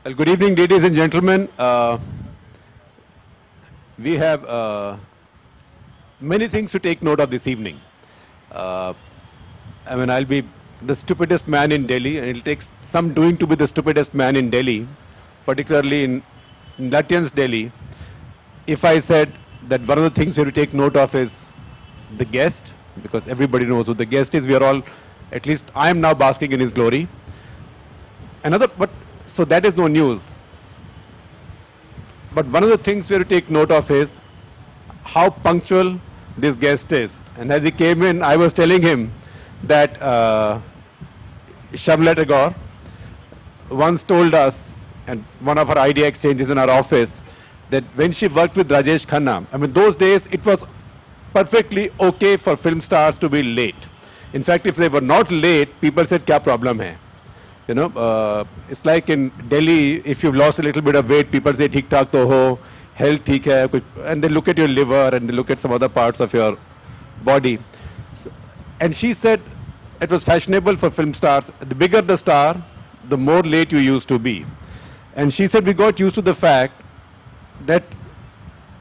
Well, good evening, ladies and gentlemen. We have many things to take note of this evening. Uh, I'll be the stupidest man in Delhi, and it'll take some doing to be the stupidest man in Delhi, particularly in Latvian's Delhi. If I said that one of the things we have to take note of is the guest, because everybody knows who the guest is. We are all, at least I am now basking in his glory. So that is no news. But one of the things we have to take note of is how punctual this guest is. And as he came in, I was telling him that Shamla Tagore once told us, and one of our idea exchanges in our office, that when she worked with Rajesh Khanna, those days it was perfectly okay for film stars to be late. In fact, if they were not late, people said, "Kya problem hai?" It's like in Delhi, if you've lost a little bit of weight, people say, "Theek thaak to ho, health theek hai," and they look at your liver and they look at some other parts of your body. And she said it was fashionable for film stars. The bigger the star, the more late you used to be. And she said we got used to the fact that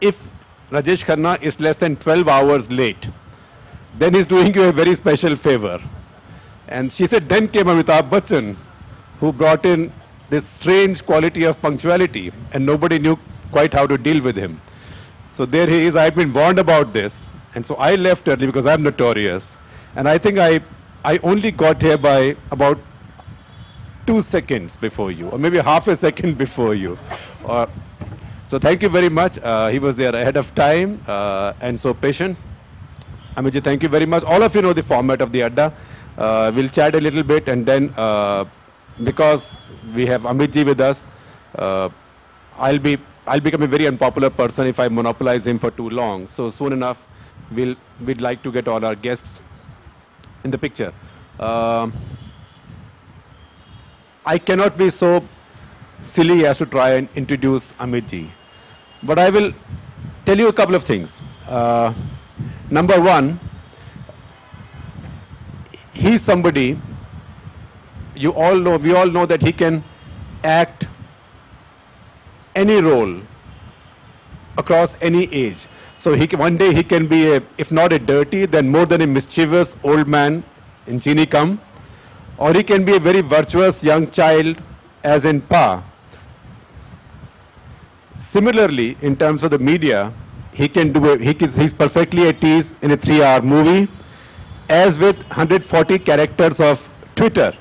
if Rajesh Khanna is less than 12 hours late, then he's doing you a very special favor. And she said then came Amitabh Bachchan, who brought in this strange quality of punctuality, and nobody knew quite how to deal with him. So there he is. I've been warned about this, and so I left early because I'm notorious. And I think I only got here by about 2 seconds before you, or maybe half a second before you. So thank you very much. He was there ahead of time, and so patient. Amitji, thank you very much. All of you know the format of the ADDA. We'll chat a little bit, and then because we have Amitji with us, I'll become a very unpopular person if I monopolize him for too long. So soon enough, we'd like to get all our guests in the picture. I cannot be so silly as to try and introduce Amitji, but I will tell you a couple of things. Number one, he's somebody, we all know that he can act any role across any age. So one day he can be, if not a dirty, then more than a mischievous old man in Chini Kam, or he can be a very virtuous young child as in Pa. Similarly, in terms of the media, he can do he's perfectly at ease in a 3-hour movie, as with 140 characters of Twitter.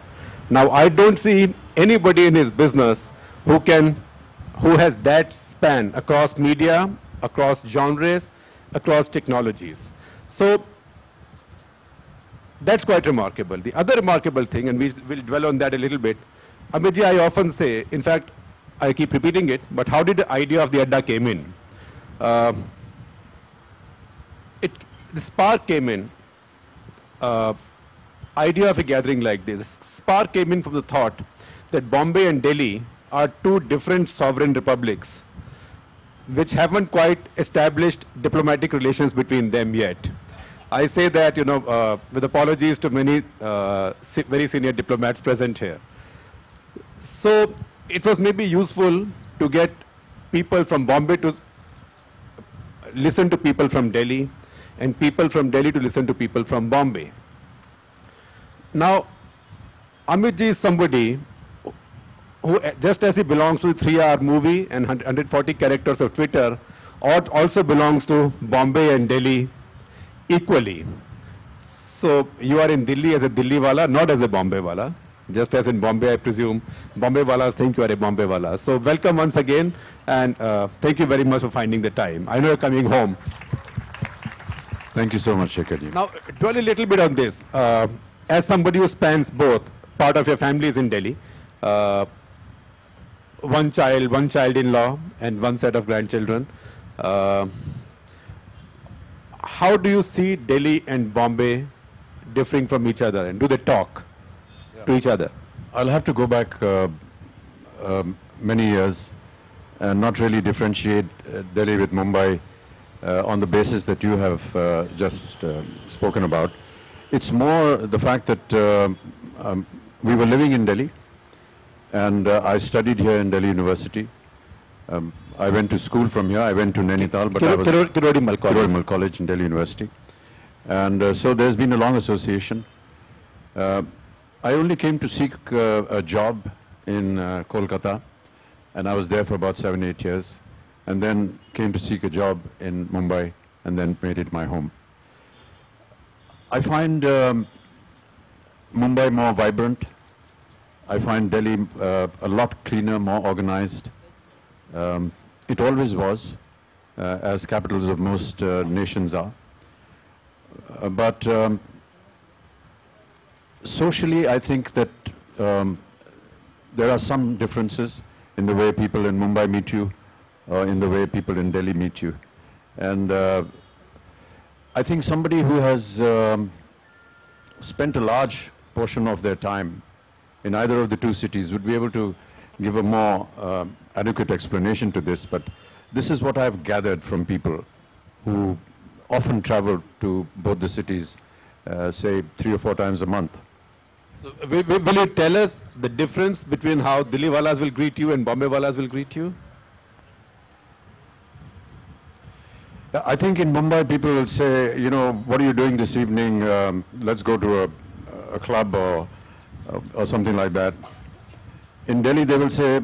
Now, I don't see anybody in his business who has that span across media, across genres, across technologies. So that's quite remarkable. The other remarkable thing, and we'll dwell on that a little bit, Amitji, I often say, in fact, I keep repeating it, but how did the idea of the ADDA came in? The spark came in. Idea of a gathering like this. Spark came in from the thought that Bombay and Delhi are two different sovereign republics which haven't quite established diplomatic relations between them yet. I say that, with apologies to many very senior diplomats present here. So it was maybe useful to get people from Bombay to listen to people from Delhi, and people from Delhi to listen to people from Bombay. Now, Amitji is somebody who, just as he belongs to the 3-hour movie and 140 characters of Twitter, also belongs to Bombay and Delhi equally. So you are in Delhi as a Delhi wala, not as a Bombay wala. Just as in Bombay, I presume, Bombay walas think you are a Bombay wala. So welcome once again, and thank you very much for finding the time. I know you're coming home. Thank you so much, Shekharji. Now, dwell a little bit on this. As somebody who spans both, part of your family is in Delhi, one child-in-law, and one set of grandchildren. How do you see Delhi and Bombay differing from each other, and do they talk to each other? I'll have to go back many years and not really differentiate Delhi with Mumbai on the basis that you have just spoken about. It's more the fact that we were living in Delhi, and I studied here in Delhi University. I went to school from here. I went to Nainital, but I was Kirodimal College in Delhi University. And so there's been a long association. I only came to seek a job in Kolkata, and I was there for about 7-8 years, and then came to seek a job in Mumbai, and then made it my home. I find Mumbai more vibrant. I find Delhi a lot cleaner, more organized. It always was, as capitals of most nations are. But socially, I think that there are some differences in the way people in Mumbai meet you, or in the way people in Delhi meet you. And I think somebody who has spent a large portion of their time in either of the two cities would be able to give a more adequate explanation to this. But this is what I've gathered from people who often travel to both the cities, say 3 or 4 times a month. So will you tell us the difference between how Delhi walas will greet you and Bombay walas will greet you? I think in Mumbai people will say, you know, what are you doing this evening? Let's go to a club or something like that. In Delhi they will say,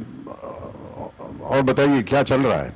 और बताइए क्या चल रहा है?